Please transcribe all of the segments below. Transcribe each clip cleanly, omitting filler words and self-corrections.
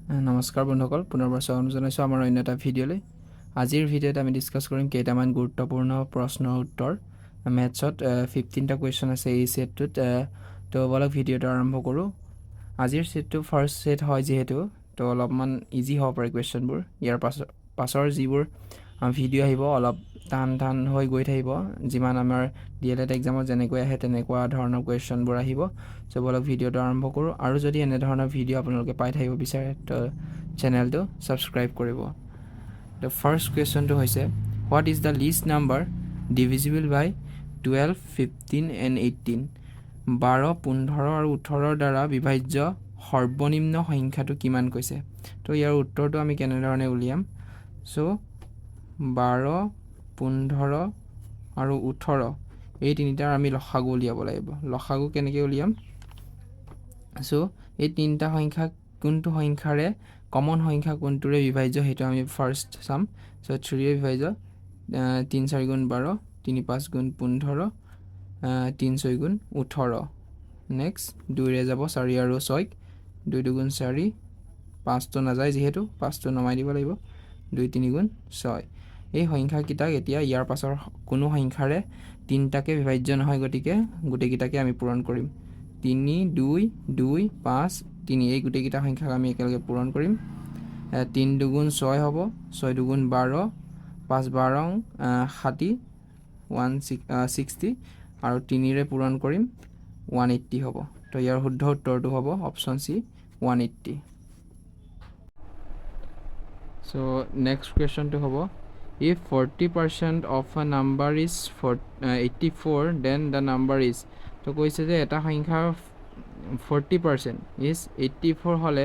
নমস্কাৰ বন্ধুসকল, পুনৰবাৰ স্বাগতম জনাইছোঁ আমাৰ অন্য এটা ভিডিঅ'লৈ। আজিৰ ভিডিঅ'ত আমি ডিছকাছ কৰিম কেইটামান গুৰুত্বপূৰ্ণ প্ৰশ্নৰ উত্তৰ। মেথছত 15টা কুৱেশ্যন আছে এই ছেটটোত। তো বলক ভিডিঅ'টো আৰম্ভ কৰোঁ। আজিৰ ছেটটো ফাৰ্ষ্ট ছেট হয় যিহেতু, তো অলপমান ইজি হ'ব পাৰে কুৱেশ্যনবোৰ। ইয়াৰ পাছৰ যিবোৰ ভিডিঅ' আহিব অলপ টান হৈ গৈ থাকিব। যিমান আমাৰ DLED এক্সামত যেনেকৈ আহে তেনেকুৱা ধৰণৰ কুৱেশ্যনবোৰ আহিব। চ' বলক ভিডিঅ'টো আৰম্ভ কৰোঁ। আৰু যদি এনেধৰণৰ ভিডিঅ' আপোনালোকে পাই থাকিব বিচাৰে তো চেনেলটো ছাবস্ক্ৰাইব কৰিব। দ্য ফাৰ্ষ্ট কুৱেশ্যনটো হৈছে, what is the least number divisible by 12, 15 and 18? 12, 15 আৰু 18 দ্বাৰা বিভাজ্য সৰ্বনিম্ন সংখ্যাটো কিমান কৈছে? তো ইয়াৰ উত্তৰটো আমি কেনেধৰণে উলিয়াম? চ' 12, 15 আৰু 18 এই তিনিটাৰ আমি লসাগু উলিয়াব লাগিব। লসাগু কেনেকৈ উলিয়াম? চ' এই তিনিটা সংখ্যা কোনটো সংখ্যাৰে কমন সংখ্যা কোনটোৰে বিভাজ্য সেইটো আমি ফাৰ্ষ্ট চাম। চ' 3ৰে বিভাজ্য, 3 4 গুণ 12, 3 5 গুণ 15, 3 6 গুণ 18। নেক্সট 2ৰে যাব 4 আৰু 6, 2 2 গুণ 4, 5টো নাযায় যিহেতু 5টো নমাই দিব লাগিব, 2 3 গুণ 6। এই সংখ্যাকেইটাক এতিয়া ইয়াৰ পাছৰ কোনো সংখ্যাৰে তিনিটাকে বিভাজ্য নহয়, গতিকে গোটেইকেইটাকে আমি পূৰণ কৰিম। 3 2 2 5 3 এই গোটেইকেইটা সংখ্যাক আমি একেলগে পূৰণ কৰিম। 3 2 6 হ'ব, 6 2 12, 5 12 60, 160 আৰু 3ৰে পূৰণ কৰিম 180 হ'ব। তো ইয়াৰ শুদ্ধ উত্তৰটো হ'ব অপশ্যন চি 180। চ' নেক্সট কুৱেশ্যনটো হ'ব, if 40% of a number is 84 then the number is, তো কৈছে যে এটা সংখ্যাৰ 40% is 84 হ'লে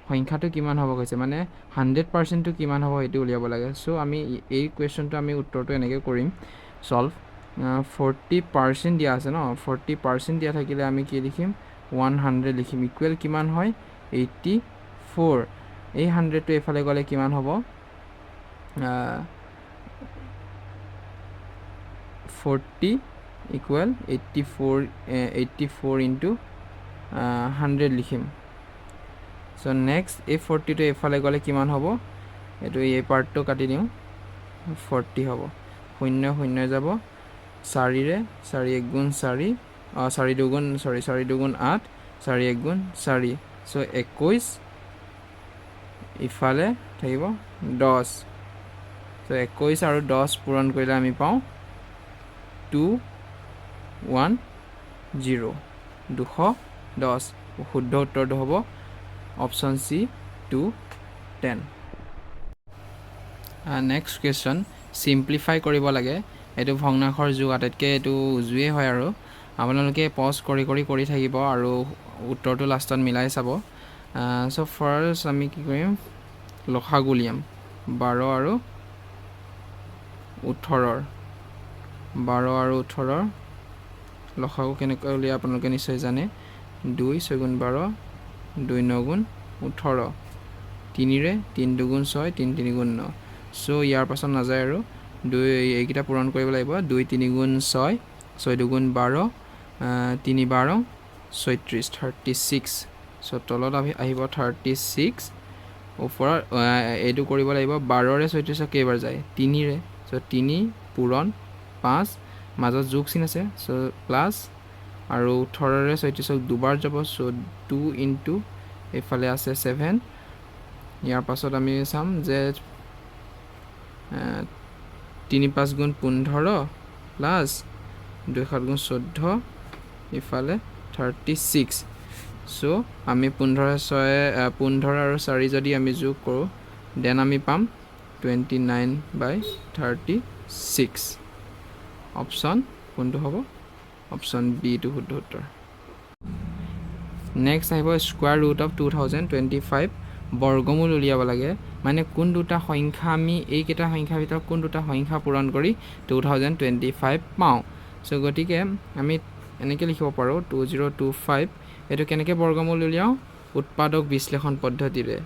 সংখ্যাটো কিমান হ'ব কৈছে, মানে 100%টো কিমান হ'ব সেইটো উলিয়াব লাগে। চ' আমি এই কুৱেশ্যনটো আমি উত্তৰটো এনেকৈ কৰিম ছল্ভ। 40% দিয়া আছে ন, 40% দিয়া থাকিলে আমি কি লিখিম? 100 লিখিম। ইকুৱেল কিমান হয়? 84। এই 100টো এইফালে গ'লে কিমান হ'ব? 40 ইকুৱেল 84 ইনটু 100 লিখিম। চ' নেক্সট এই 40টো এইফালে গ'লে কিমান হ'ব? এইটো এই পাৰ্টটো কাটি দিওঁ, 40 হ'ব। 0 0 যাব, 4ৰে 4 1 গুণ 4, 4 2 গুণ 8, 4 1 গুণ 4। চ' 21 ইফালে থাকিব 10। চ' 21 আৰু 10 পূৰণ কৰিলে আমি পাওঁ 210, 210। শুদ্ধ উত্তৰটো হ'ব option C 210। Next question, simplify কৰিব লাগে। এইটো ভগ্নাংশৰ যুগ আটাইতকৈ এইটো উজুৱেই হয় আৰু আপোনালোকে পজ কৰি থাকিব আৰু উত্তৰটো লাষ্টত মিলাই চাব। চ' ফাৰ্ষ্ট আমি কি কৰিম? লসাগু উলিয়াম 12 আৰু 18। 12 আৰু 18 লসাগু কেনেকৈ উলিয়াই আপোনালোকে নিশ্চয় জানে। 2 6 গুণ 12, 2 9 গুণ 18, 3ৰে 3 2 গুণ 6, 3 3 গুণ 9। চ' ইয়াৰ পাছত নাযায় আৰু এইকেইটা পূৰণ কৰিব লাগিব। 2 3 গুণ 6, 6 2 গুণ 12, 3 12, 36, 36। চ' তলত আহিব 36, ওপৰত এইটো কৰিব লাগিব। 12ৰে 36 কেইবাৰ যায়? 3ৰে। চ' 3 পূৰণ 5, মাজত যোগ চিন আছে, চ' প্লাছ, আৰু 18ৰে 36 দুবাৰ যাব, চ' 2 ইনটু এইফালে আছে 7। ইয়াৰ পাছত আমি চাম যে 3 5 গুণ 15 প্লাছ 2 7 গুণ 14, ইফালে 36। চ' আমি 15 আৰু 4 যদি আমি যোগ কৰোঁ দেন আমি পাম 29/36। অপশ্যন কোনটো হ'ব? অপশ্যন বিটো শুদ্ধ উত্তৰ। নেক্সট আহিব স্কুৱাৰ ৰুট অফ 2025। বৰ্গমূল উলিয়াব লাগে, মানে কোন দুটা সংখ্যা আমি এইকেইটা সংখ্যাৰ ভিতৰত কোন দুটা সংখ্যা পূৰণ কৰি 2025 পাওঁ। চ' গতিকে আমি এনেকৈ লিখিব পাৰোঁ 2025। এইটো কেনেকৈ বৰ্গমূল উলিয়াওঁ? উৎপাদক বিশ্লেষণ পদ্ধতিৰে।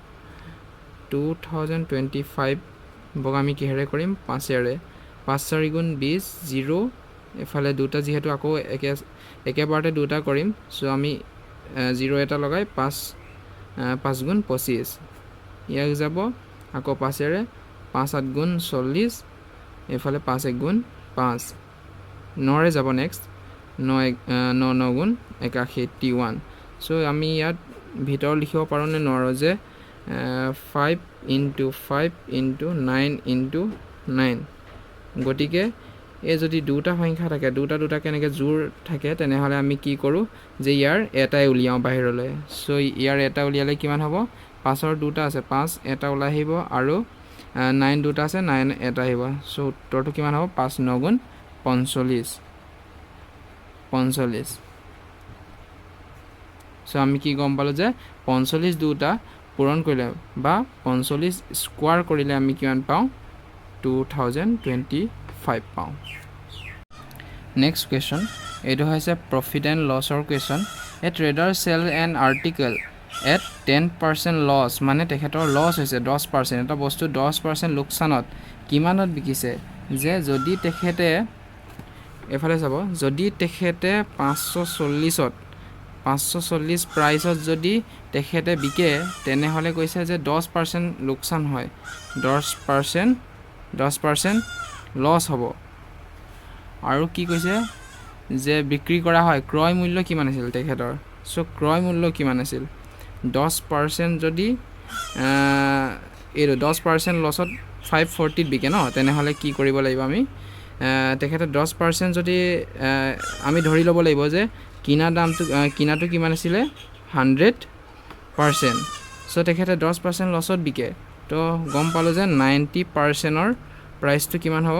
2025 আমি কিহেৰে কৰিম? 5ৰে। 5 4 গুণ 20, 0। এফালে দুটা যিহেতু আকৌ একেবাৰতে দুটা কৰিম, চ' আমি 0 এটা লগাই 5 5 গুণ 25। ইয়াক যাব আকৌ 5ৰে 5 8 গুণ 40 এফালে 5 1 গুণ 5 9ৰে যাব নেক্সট 9 9 গুণ 81 সো আমি ইয়াত ভিতৰ লিখিব পাৰো নে নোৱাৰো যে 5 into 5 into 9 into 9 গতিকে এই যদি দুটা সংখ্যা থাকে দুটা কেনেকে জোৰ থাকে তেনেহলে আমি কি কৰো যে ইয়াৰ এটাই উলিয়াও বাহিৰলৈ সো ইয়াৰ এটা উলিয়ালে কিমান হ'ব 5ৰ দুটা আছে 5 এটা ওলাই আহিব আৰু 9 দুটা আছে 9 এটা আহিব সো উত্তৰটো কিমান হ'ব 5 9 গুণ 45 সো আমি কি গম পালো যে 45 দুটা পূৰণ কৰিলে বা 45 স্কোয়াৰ কৰিলে আমি কিমান পাওঁ 2025 পাওঁ নেক্সট কোৱেশ্চন এটো হৈছে প্ৰফিট এণ্ড লছৰ question a trader sell an article at 10% loss মানে তেখেতৰ লছ হৈছে 10% এটা বস্তু 10% লোকসানত কিমানত বিকিছে যে যদি তেখেতে এফালে যাব যদি তেখেতে 540 প্ৰাইসত যদি তেখেতে বিকে তেনেহলে কৈছে যে 10% লোকসান হয় 10% লছ হ'ব আৰু কি কৈছে যে বিক্ৰী কৰা হয় ক্ৰয় মূল্য কিমান আছিল তেখেতৰ সো ক্ৰয় মূল্য কিমান আছিল 10% যদি এই 10% লছত 540 বিকে ন তেনেহলে কি কৰিব লাগিব আমি তেখেতে 10% যদি আমি ধৰি ল'ব লাগিব যে কিনাটো কিমান আছিল 100% সো তেখেতে 10% লছত বিকে তো গম পালো যে 90%ৰ প্ৰাইসটো কিমান হ'ব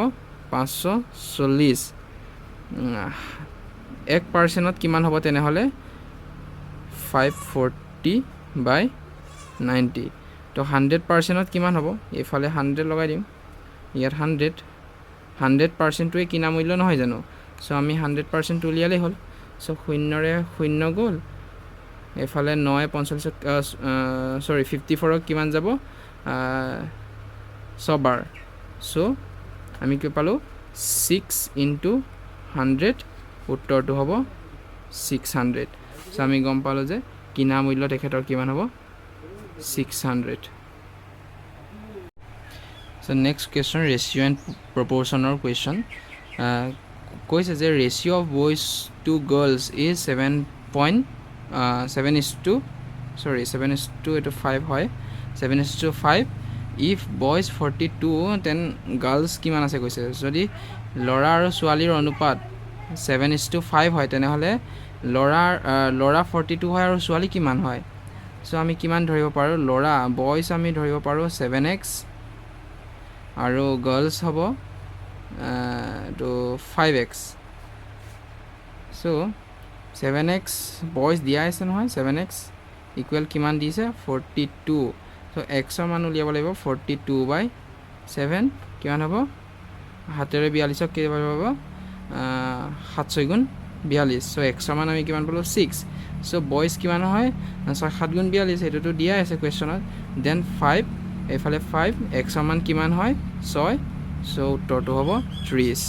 540 1%ত কিমান হ'ব তেনেহলে 540/90 তো 100%ত কিমান হ'ব এফালে 100 লগাই দিম ইয়াত 100%টোৱে কিনা মূল্য নহয় জানো সো আমি 100% উলিয়ালে হ'ল সো 0ৰে 0 গ'ল এফালে 9 45 সৰি 54ক কিমান যাব সবাৰ সো আমি কি পালো 6 into 100 উত্তৰটো হ'ব 600 সো আমি গম পালো যে কিনা মূল্য তেখেতৰ কিমান হ'ব 600 so next question ratio and প্ৰপৰ্চনৰ কোৱেশ্চন কৈছে যে ratio of boys to girls is 7:5 হয় 7:5 if boys 42 then girls কিমান আছে কৈছে যদি লৰা আৰু ছোৱালীৰ অনুপাত 7:5 হয় তেনেহলে লৰা 42 হয় আৰু ছোৱালী কিমান হয় সো আমি কিমান ধৰিব পাৰো লৰা বয়জ আমি ধৰিব পাৰো 7x আৰু গাৰ্লছ হ'ব তো 5x সো 7x বয়জ দিয়া আছে নহয় 7x ইকুৱেল কিমান দিছে 42 সো x ৰ মান উলিয়াব লাগিব 42/7 কিমান হ'ব হাতেৰে 42ক কিমান হ'ব 7 গুণ 42 সো x ৰ মান আমি কিমান পালো 6 সো বয়জ কিমান হয় 6 7 গুণ 42 এটোটো দিয়া আছে কোৱেশ্চনত দেন 5 এফালে 5 x ৰ মান কিমান হয় 6 সো উত্তৰটো হ'ব 30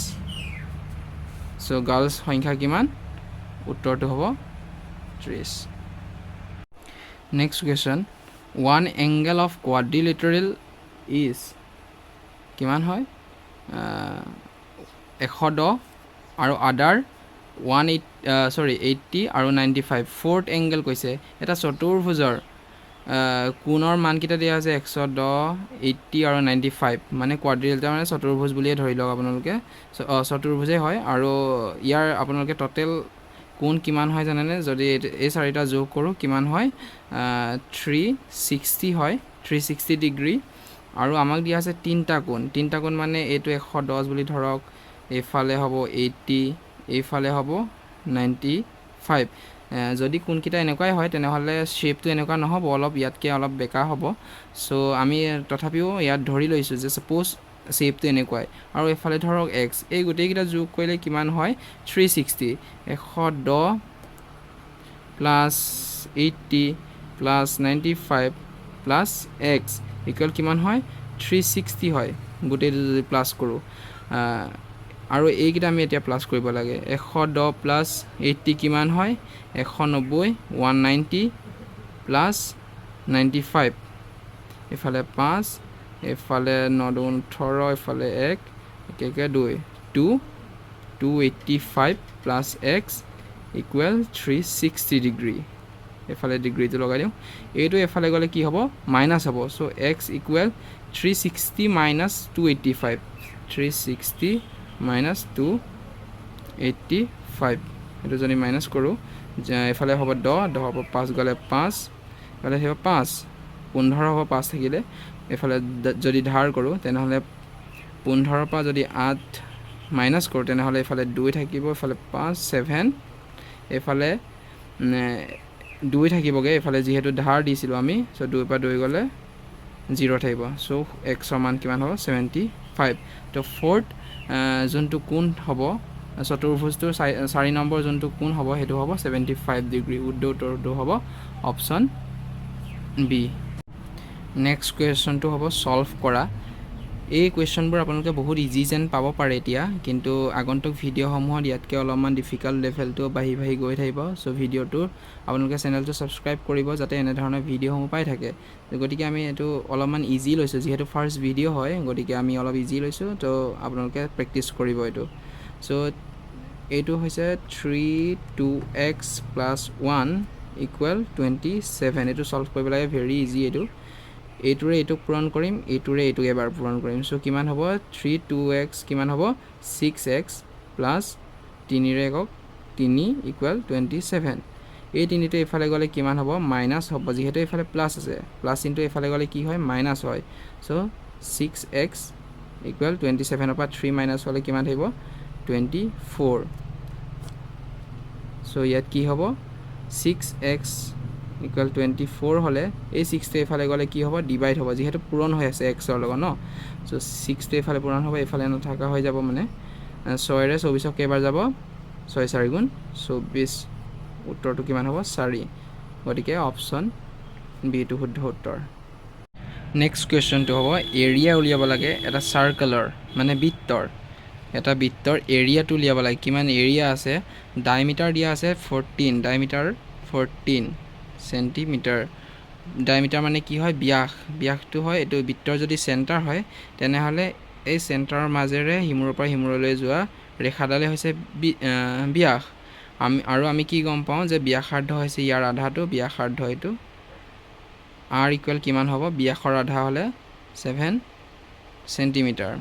সো গাৰ্লছ সংখ্যা কিমান উত্তৰটো হ'ব 30 next question one angle of quadrilateral is কিমান হয় 110 আৰু আদাৰ 80 আৰু 95 fourth angle কৈছে এটা চতুৰ্ভুজৰ কোণৰ মান কিটা দিয়া আছে 110 80 আৰু 95 মানে কোৱাড্ৰিলেটাৰ মানে চতুৰ্ভুজ বুলিয়ে ধৰি লওক আপোনালোকে চতুৰ্ভুজে হয় আৰু ইয়াৰ আপোনালোকে টোটেল কোণ কিমান হয় জানেনে যদি এই চাৰিটা যোগ কৰো কিমান হয় 360 হয় 360 ডিগ্ৰী আৰু আমাক দিয়া আছে তিনটা কোণ মানে এইটো 110 বুলি ধৰক এফালে হ'ব 80 এইফালে হ'ব 95 যদি কোণকিটা এনেকুৱাই হয় তেনেহলে শেপটো এনেকুৱা নহব অলপ ইয়াতকে অলপ বেকা হ'ব সো আমি তথাপিও ইয়াত ধৰি লৈছো যে সাপোজ শেপটো এনেকুৱাই আৰু এফালে ধৰক x এই গোটেইকিটা যোগ কৰিলে কিমান হয় 360 110 plus 80 plus 95 plus x equal কিমান হয় 360 হয় গোটেইটো যদি প্লাস কৰো আৰু এইকিটা আমি এতিয়া প্লাস কৰিব লাগে 110 প্লাস 80 কিমান হয় 190 190 প্লাস 95 এফালে 5 এফালে 9 2 18 এফালে 1 একে 2 285 প্লাছ x ইকুৱেল 360 ডিগ্ৰী এফালে ডিগ্ৰীটো লগাই দিওঁ এইটো এফালে গ'লে কি হ'ব মাইনাছ হ'ব চ' x ইকুৱেল 360 মাইনাছ 285 360 মাইনাছ 285 এইটো যদি মাইনাছ কৰোঁ এফালে হ'ব 10 হ'ব 5 গ'লে 5 এফালে হ'ব 5 15 হ'ব 5 থাকিলে এফালে যদি ধাৰ কৰোঁ তেনেহ'লে 15 পৰা যদি 8 মাইনাছ কৰোঁ তেনেহ'লে এফালে 2 থাকিব এফালে 5 7 এফালে 2 থাকিবগৈ এফালে যিহেতু ধাৰ দিছিলোঁ আমি চ' 2 পৰা 2 গ'লে 0 থাকিব চ' xৰ মান কিমান হ'ব 75 তো ফ'ৰ্থ যোনটো কোণ হ'ব চতুৰ্ভুজটোৰ 4 নম্বৰ যোনটো কোণ হ'ব সেইটো হ'ব 75 ডিগ্ৰী উত্তৰটো হ'ব অপশ্যন বি নেক্সট কুৱেশ্যনটো হ'ব ছল্ভ কৰা এই কুৱেশ্যনবোৰ আপোনালোকে বহুত ইজি যেন পাব পাৰে এতিয়া কিন্তু আগন্তুক ভিডিঅ'সমূহত ইয়াতকৈ অলপমান ডিফিকাল্ট লেভেলটো বাঢ়ি গৈ থাকিব চ' ভিডিঅ'টোৰ আপোনালোকে চেনেলটো ছাবস্ক্ৰাইব কৰিব যাতে এনেধৰণৰ ভিডিঅ'সমূহ পাই থাকে গতিকে আমি এইটো অলপমান ইজি লৈছোঁ যিহেতু ফাৰ্ষ্ট ভিডিঅ' হয় গতিকে আমি অলপ ইজি লৈছোঁ তো আপোনালোকে প্ৰেক্টিছ কৰিব এইটো চ' এইটো হৈছে 3 2x + 1 ইকুৱেল 27 এইটো ছল্ভ কৰিব লাগে ভেৰি ইজি এইটোৰে এইটোক পূৰণ কৰিম এইটোৰে এইটোক এবাৰ পূৰণ কৰিম চ' কিমান হ'ব 3 2x কিমান হ'ব 6x প্লাছ 3ৰে একক 3 ইকুৱেল 27 এই তিনিটো এইফালে গ'লে কিমান হ'ব মাইনাছ হ'ব যিহেতু এইফালে প্লাছ আছে প্লাছ ইনটু এইফালে গ'লে কি হয় মাইনাছ হয় চ' 6x ইকুৱেল 27ৰ পৰা 3 মাইনাছ হ'লে কিমান থাকিব 24 চ' ইয়াত কি হ'ব 6x ইকুৱেল 24 হ'লে এই 6টো এইফালে গ'লে কি হ'ব ডিভাইড হ'ব যিহেতু পূৰণ হৈ আছে এক্সৰ লগত ন চ' 6টো এইফালে পূৰণ হ'ব এইফালে নথকা হৈ যাব মানে 6ৰে 24ক কেইবাৰ যাব 6 4 গুণ 24 উত্তৰটো কিমান হ'ব 4 গতিকে অপশ্যন বিটো শুদ্ধ উত্তৰ নেক্সট কুৱেশ্যনটো হ'ব এৰিয়া উলিয়াব লাগে এটা চাৰ্কলৰ মানে বৃত্তৰ এটা বৃত্তৰ এৰিয়াটো উলিয়াব লাগে কিমান এৰিয়া আছে ডায়মিটাৰ দিয়া আছে 14 ডায়মিটাৰ 14 সেন্টিমিটাৰ ডায়মিটাৰ মানে কি হয় ব্যাসটো হয় এইটো বৃত্তৰ যদি চেণ্টাৰ হয় তেনেহ'লে এই চেণ্টাৰৰ মাজেৰে সিমূৰৰ পৰা সিমূৰলৈ যোৱা ৰেখাডালে হৈছে ব্যাস আমি কি গম পাওঁ যে ব্যাসাৰ্ধ হৈছে ইয়াৰ আধাটো ব্যাসাৰ্ধ এইটো r ইকুৱেল কিমান হ'ব ব্যাসৰ আধা হ'লে 7 সেন্টিমিটাৰ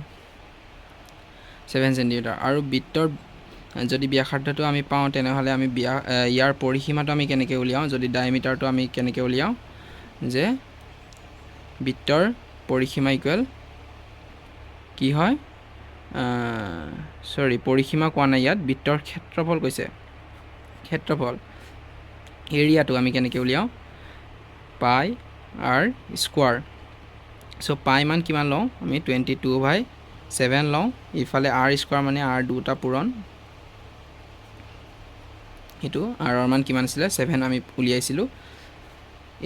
আৰু বৃত্তৰ যদি ব্যাসাৰ্ধটো আমি পাওঁ তেনেহ'লে আমি ইয়াৰ পৰিসীমাটো আমি কেনেকৈ উলিয়াওঁ যদি ডায়মিটাৰটো আমি কেনেকৈ উলিয়াওঁ যে বৃত্তৰ পৰিসীমা ইকুৱেল কি হয় পৰিসীমা কোৱা নাই ইয়াত বৃত্তৰ ক্ষেত্ৰফল কৈছে ক্ষেত্ৰফল এৰিয়াটো আমি কেনেকৈ উলিয়াওঁ পাই r স্কোৱাৰ চ' পাই মান কিমান লওঁ আমি 22/7 লওঁ ইফালে r স্কোৱাৰ মানে r দুটা পূৰণ এইটো r ৰ মান কিমান আছিলে 7 আমি উলিয়াইছিলোঁ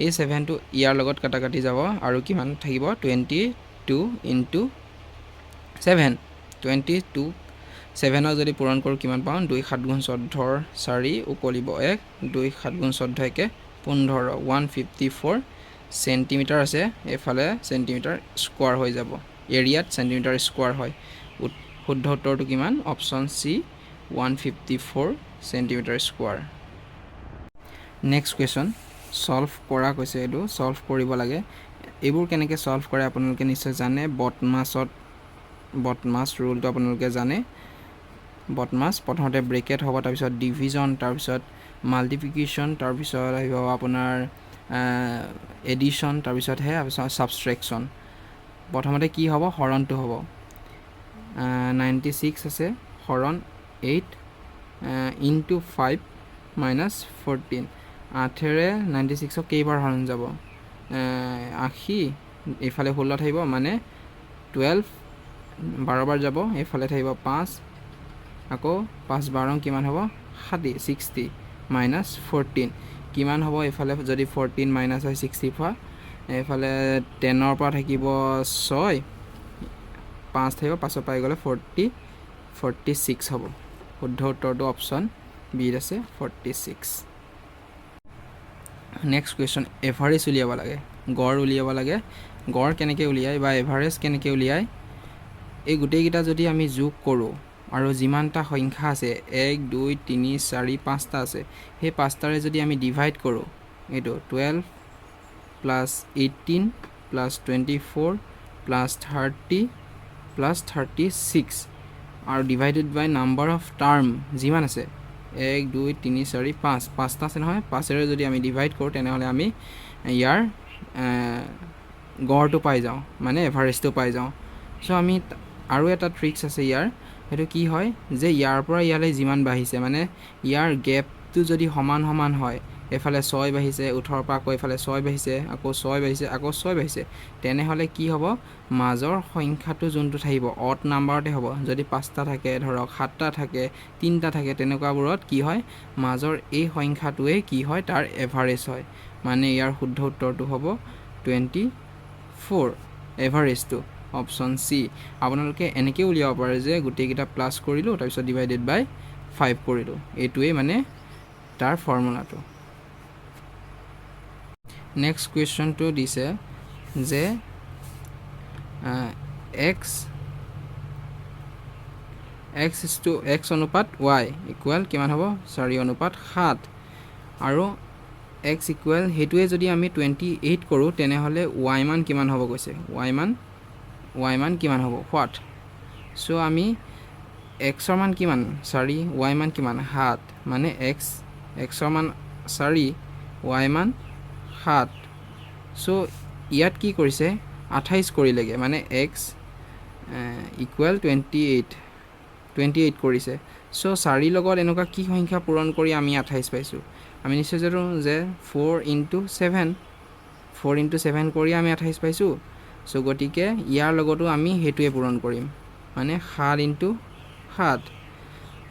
এই 7টো ইয়াৰ লগত কাটি যাব আৰু কিমান থাকিব 22 ইনটু 7 22 7ক যদি পূৰণ কৰোঁ কিমান পাওঁ 2 7 গুণ 14 4 উকলিব 1 2 7 গুণ 14 একে 15 154 সেন্টিমিটাৰ আছে এফালে সেন্টিমিটাৰ স্কোৱাৰ হৈ যাব এৰিয়াত সেন্টিমিটাৰ স্কোৱাৰ হয় শুদ্ধ উত্তৰটো কিমান option C 154 centimetre square next question solve কৰা কৈছে এইটো ছল্ভ কৰিব লাগে এইবোৰ কেনেকৈ ছল্ভ কৰে আপোনালোকে নিশ্চয় জানে বটমাছ ৰুলটো আপোনালোকে জানে বটমাছ প্ৰথমতে ব্ৰেকেট হ'ব তাৰপিছত ডিভিজন তাৰপিছত মাল্টিপ্লিকেশ্যন তাৰপিছত আহিব আপোনাৰ এডিশ্যন তাৰপিছতহে ছাবষ্ট্ৰেকশ্যন প্ৰথমতে কি হ'ব হৰণটো হ'ব 96 আছে হৰণ 8 ইনটু 5 মাইনাছ 14 8ৰে 96ক কেইবাৰ হৰণ যাব 80 এইফালে 16 থাকিব মানে 12 12 বাৰ যাব এইফালে থাকিব 5 আকৌ 5 12 কিমান হ'ব 60 মাইনাছ 14 কিমান হ'ব এইফালে যদি 14 মাইনাছ হয় 60 পৰা এইফালে 10ৰ পৰা থাকিব 6 5 থাকিব 5 পাই গ'লে 46 হ'ব শুদ্ধ উত্তৰটো অপশ্যন বিত আছে 46 নেক্সট কুৱেশ্যন এভাৰেজ উলিয়াব লাগে গড় উলিয়াব লাগে গড় কেনেকৈ উলিয়ায় বা এভাৰেজ কেনেকৈ উলিয়ায় এই গোটেইকেইটা যদি আমি যোগ কৰোঁ আৰু যিমানটা সংখ্যা আছে 1 2 3 4 5টা আছে সেই 5টাৰে যদি আমি ডিভাইড কৰোঁ এইটো 12 প্লাছ 18 প্লাছ 24 প্লাছ 30 প্লাছ 36 আৰু divided by number of term যিমান আছে 1 2 3 4 5 5টা আছে নহয় 5ৰে যদি আমি ডিভাইড কৰোঁ তেনেহ'লে আমি ইয়াৰ গড়টো পাই যাওঁ মানে এভাৰেজটো পাই যাওঁ চ' আমি আৰু এটা ট্ৰিক্স আছে ইয়াৰ সেইটো কি হয় যে ইয়াৰ পৰা ইয়ালৈ যিমান বাঢ়িছে মানে ইয়াৰ গেপটো যদি সমান সমান হয় এফালে 6 বাঢ়িছে 18 পৰা আকৌ এফালে 6 বাঢ়িছে আকৌ 6 বাঢ়িছে আকৌ 6 বাঢ়িছে তেনেহ'লে কি হ'ব মাজৰ সংখ্যাটো যোনটো থাকিব অড নাম্বাৰতে হ'ব যদি 5টা থাকে ধৰক 7টা থাকে 3টা থাকে তেনেকুৱাবোৰত কি হয় মাজৰ এই সংখ্যাটোৱে কি হয় তাৰ এভাৰেজ হয় মানে ইয়াৰ শুদ্ধ উত্তৰটো হ'ব 24 এভাৰেজটো অপশ্যন চি আপোনালোকে এনেকৈ উলিয়াব পাৰে যে গোটেইকেইটা প্লাছ কৰিলোঁ তাৰপিছত ডিভাইডেড বাই 5 কৰিলোঁ এইটোৱেই মানে তাৰ ফৰ্মুলাটো নেক্সট কুৱেশ্যনটো দিছে যে x অনুপাত y ইকুৱেল কিমান হ'ব 4 অনুপাত 7 আৰু x ইকুৱেল সেইটোৱে যদি আমি 28 কৰোঁ তেনেহ'লে y মান কিমান হ'ব কৈছে y মান কিমান হ'ব হোৱাট চ' আমি xৰ মান কিমান 4 y মান কিমান 7 মানে xৰ মান 4 y মান 7 চ' ইয়াত কি কৰিছে 28 কৰিলেগে মানে x ইকুৱেল 28 কৰিছে চ' 4 লগত এনেকুৱা কি সংখ্যা পূৰণ কৰি আমি 28 পাইছোঁ আমি নিশ্চয় জানো যে 4 into 7 কৰি আমি 28 পাইছোঁ চ' গতিকে ইয়াৰ লগতো আমি সেইটোৱে পূৰণ কৰিম মানে 7 into 7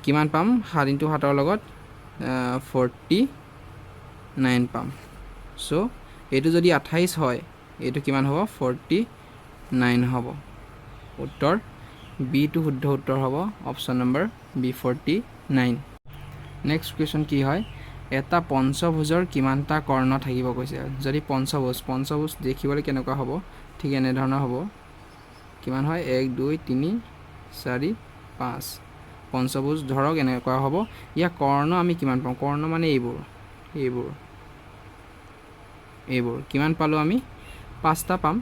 কিমান পাম 7 into 7ৰ লগত 49 পাম চ' এইটো যদি 28 হয় এইটো কিমান হ'ব 49 হ'ব উত্তৰ বিটো শুদ্ধ উত্তৰ হ'ব option number B 49 next question কি হয় এটা পঞ্চভুজৰ কিমানটা কৰ্ণ থাকিব কৈছে যদি পঞ্চভুজ দেখিবলৈ কেনেকুৱা হ'ব ঠিক এনেধৰণৰ হ'ব কিমান হয় 1 2 3 4 5 পঞ্চভুজ ধৰক এনেকুৱা হ'ব ইয়াৰ কৰ্ণ আমি কিমান পাম কৰ্ণ মানে এইবোৰ কিমান পালোঁ আমি 5টা পাম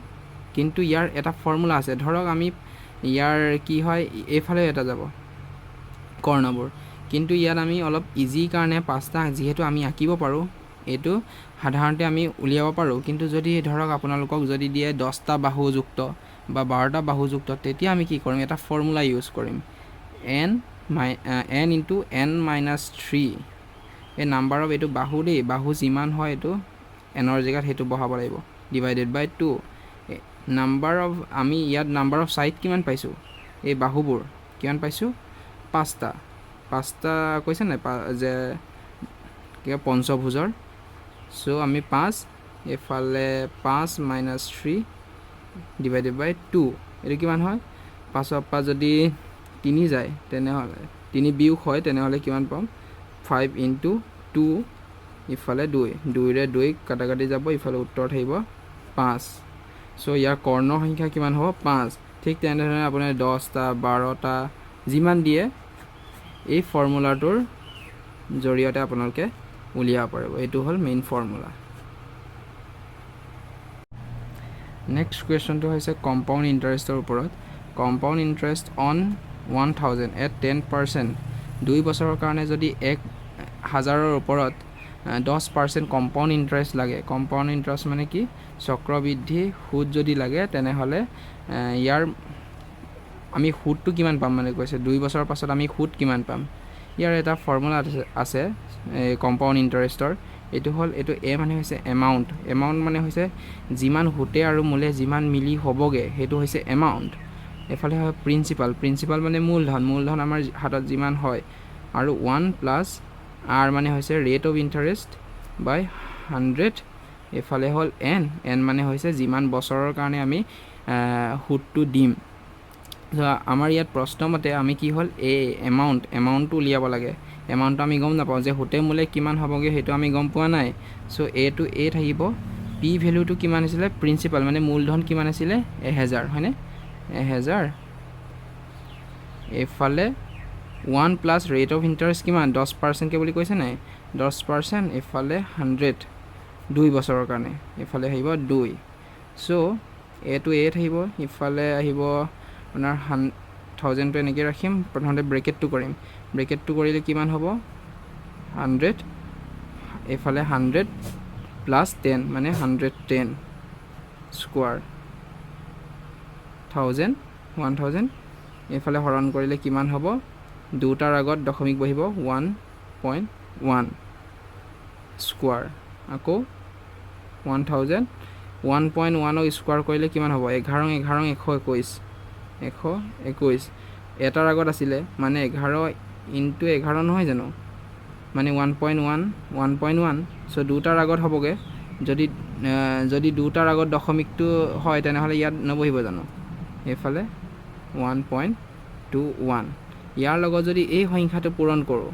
কিন্তু ইয়াৰ এটা ফৰ্মুলা আছে ধৰক আমি ইয়াৰ কি হয় এইফালে এটা যাব কৰ্ণবোৰ কিন্তু ইয়াত আমি অলপ ইজি কাৰণে 5টা যিহেতু আমি আঁকিব পাৰোঁ এইটো সাধাৰণতে আমি উলিয়াব পাৰোঁ কিন্তু যদি ধৰক আপোনালোকক যদি দিয়ে 10টা বাহুযুক্ত বা 12টা বাহুযুক্ত তেতিয়া আমি কি কৰিম এটা ফৰ্মুলা ইউজ কৰিম n into n minus 3 এই নাম্বাৰ অফ এইটো বাহু দেই বাহু যিমান হয় এইটো nৰ জেগাত সেইটো বহাব লাগিব ডিভাইডেড বাই 2 নাম্বাৰ অফ আমি ইয়াত নাম্বাৰ অফ সাইড কিমান পাইছোঁ এই বাহুবোৰ কিমান পাইছোঁ 5টা কৈছে নাই যে কিবা পঞ্চভুজৰ চ' আমি 5 এফালে 5 minus 3 ডিভাইডেড বাই 2 এইটো কিমান হয় 5ৰ পৰা যদি 3 যায় তেনেহ'লে 3 বিয়োগ হয় তেনেহ'লে কিমান পাম 5 into 2 ইফালে 2ৰে 2 কাটাকাটি যাব ইফালে উত্তৰ থাকিব 5 চ' ইয়াৰ কৰ্ণৰ সংখ্যা কিমান হ'ব 5 ঠিক তেনেধৰণে আপোনাৰ 10টা 12টা যিমান দিয়ে এই ফৰ্মুলাটোৰ জৰিয়তে আপোনালোকে উলিয়াব পাৰিব এইটো হ'ল মেইন ফৰ্মুলা নেক্সট কুৱেশ্যনটো হৈছে কম্পাউণ্ড ইণ্টাৰেষ্টৰ ওপৰত কম্পাউণ্ড ইণ্টাৰেষ্ট অন 1000 at 10% 2 বছৰৰ কাৰণে যদি 1000ৰ ওপৰত 10% কম্পাউণ্ড ইণ্টাৰেষ্ট লাগে কম্পাউণ্ড ইণ্টাৰেষ্ট মানে কি চক্ৰবৃদ্ধি সুদ যদি লাগে তেনেহ'লে ইয়াৰ আমি সুদটো কিমান পাম মানে কৈছে 2 বছৰৰ পাছত আমি সুদ কিমান পাম ইয়াৰ এটা ফৰ্মুলা আছে কম্পাউণ্ড ইণ্টাৰেষ্টৰ এইটো হ'ল এইটো এ মানে হৈছে এমাউণ্ট মানে হৈছে যিমান সুতে আৰু মূলে যিমান মিলি হ'বগে সেইটো হৈছে এমাউণ্ট এফালে হয় প্ৰিন্সিপাল মানে মূলধন আমাৰ হাতত যিমান হয় আৰু 1 প্লাছ আৰ মানে হৈছে ৰেট অফ ইণ্টাৰেষ্ট বাই 100 এফালে হ'ল এন মানে হৈছে যিমান বছৰৰ কাৰণে আমি সুদটো দিম আমাৰ ইয়াত প্ৰশ্নমতে আমি কি হ'ল এমাউণ্টটো উলিয়াব লাগে এমাউণ্টটো আমি গম নাপাওঁ যে সুতে মূলে কিমান হ'বগৈ সেইটো আমি গম পোৱা নাই চ' এটো এ থাকিব পি ভ্যালুটো কিমান আছিল প্ৰিন্সিপাল মানে মূলধন কিমান আছিল 1000 হয়নে 1000 এফালে 1 প্লাস ৰেট অফ ইন্টাৰেষ্ট কিমান 10% কে বুলি কৈছে নাই 10% এফালে 100 2 বছৰৰ কাৰণে এফালে আহিব 2 সো এটো এ থাকিব ইফালে আহিব আপোনাৰ 1000 টো এনেকৈ ৰাখিম প্ৰথমতে ব্ৰেকেটটো কৰিম ব্ৰেকেটটো কৰিলে কিমান হ'ব 100 এফালে 100 প্লাস 10 মানে 110 স্কয়ার 1000 এফালে হৰণ কৰিলে কিমান হ'ব দুটাৰ আগত দশমিক বহিব 1.1 স্কয়াৰ আকৌ 1000 1.1 ৰ স্কয়াৰ কৰিলে কিমান হ'ব 11 121 এটাৰ আগত আছিলে মানে 11 ইনটু 11 নহয় জানো মানে 1.1 সো দুটাৰ আগত হ'বগে যদি দুটাৰ আগত দশমিকটো হয় তেনেহলে ইয়াত নবহিব জানো এফালে 1.21 ইয়াৰ লগত যদি এই সংখ্যাটো পূৰণ কৰো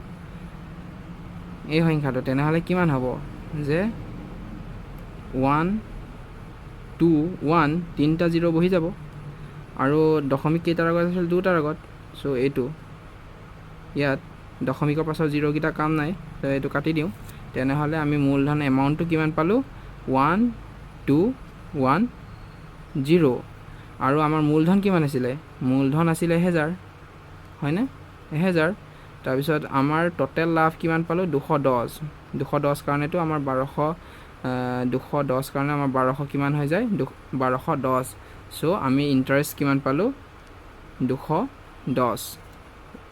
এই সংখ্যাটো তেনেহলে কিমান হ'ব যে 1 2 1 তিনটা 0 বহি যাব আৰু দশমিক কেইটাৰ আগত আছিল দুটাৰ আগত সো এইটো ইয়াত দশমিকৰ পাছৰ 0 কিটা কাম নাই তো এইটো কাটি দিও তেনেহলে আমি মূলধন এমাউন্টটো কিমান পালো 1210 আৰু আমাৰ মূলধন কিমান আছিল মূলধন আছিল 1000 হয়নে 1000 তাৰ পিছত আমাৰ টোটাল লাভ কিমান পালো 210 কাৰণেটো আমাৰ 210 কাৰণে আমাৰ 1200 কিমান হৈ যায় 1210 সো আমি ইন্টাৰেষ্ট কিমান পালো 210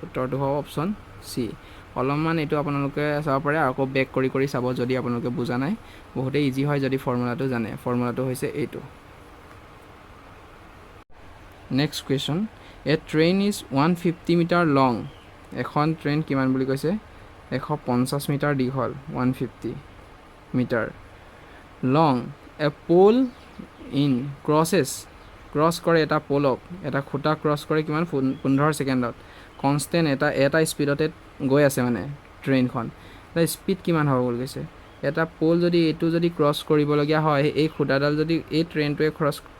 উত্তৰটো হ'ব অপচন সি অলপমান এটো আপোনালোকে চাব পাৰে আকৌ বেক কৰি চাব যদি আপোনালোকে বুজা নাই বহুতে ইজি হয় যদি ফৰ্মুলাটো জানে ফৰ্মুলাটো হৈছে এইটো next question a train is 150 metre long এখন ট্ৰেইন কিমান বুলি কৈছে 150 মিটাৰ দীঘল 150 metre long a pole in cross কৰে এটা পোলক এটা খুঁটা ক্ৰছ কৰে কিমান 15 সেকেন্ডত কনস্ট্যান্ট এটা স্পিডতে গৈ আছে মানে ট্ৰেইনখন তাৰ স্পিড কিমান হ'ব বুলি কৈছে এটা পোল যদি এটো যদি ক্ৰছ কৰিব লগিয়া হয় এই খুঁটাডাল যদি এই ট্ৰেইনটোৱে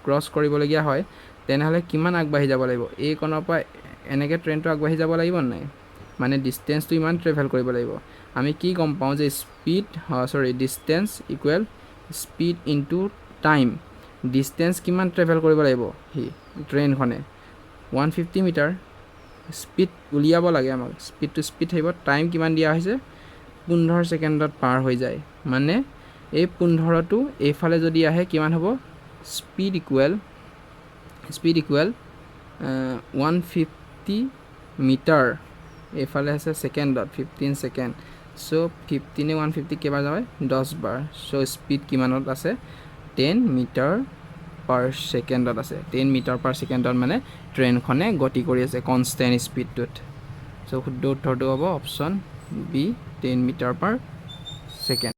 ক্ৰছ কৰিব লগিয়া হয় তেনেহলে কিমান আগবাঢ়ি যাব লাগিব এই কোণৰ পৰা এনেকে ট্ৰেইনটো আগবাঢ়ি যাব লাগিব নাই মানে ডিসটেন্সটো ইমান ট্ৰেভেল কৰিব লাগিব আমি কি গম পাওঁ যে distance equal speed into time distance কিমান ট্ৰেভেল কৰিব লাগিব হি ট্ৰেইনখনে 150 মিটাৰ স্পিড উলিয়াব লাগে আমাক স্পিড টু স্পিড থাকিব টাইম কিমান দিয়া হৈছে 15 সেকেন্ডত পাৰ হৈ যায় মানে এই 15 টো এইফালে যদি আহে কিমান হ'ব স্পিড ইকুৱেল 150 মিটাৰ এইফালে আছে সেকেন্ডত 15 সেকেন্ড সো 15 এ 150 কেবাৰ যায় 10 বাৰ সো স্পিড কিমানত আছে 10 মিটাৰ পাৰ সেকেন্ডত আছে 10 মিটাৰ পাৰ সেকেন্ডত মানে ট্ৰেইনখনে গতি কৰি আছে কনস্ট্যান্ট স্পিডটোত সো শুদ্ধ উত্তৰটো হ'ব option B 10 metre per second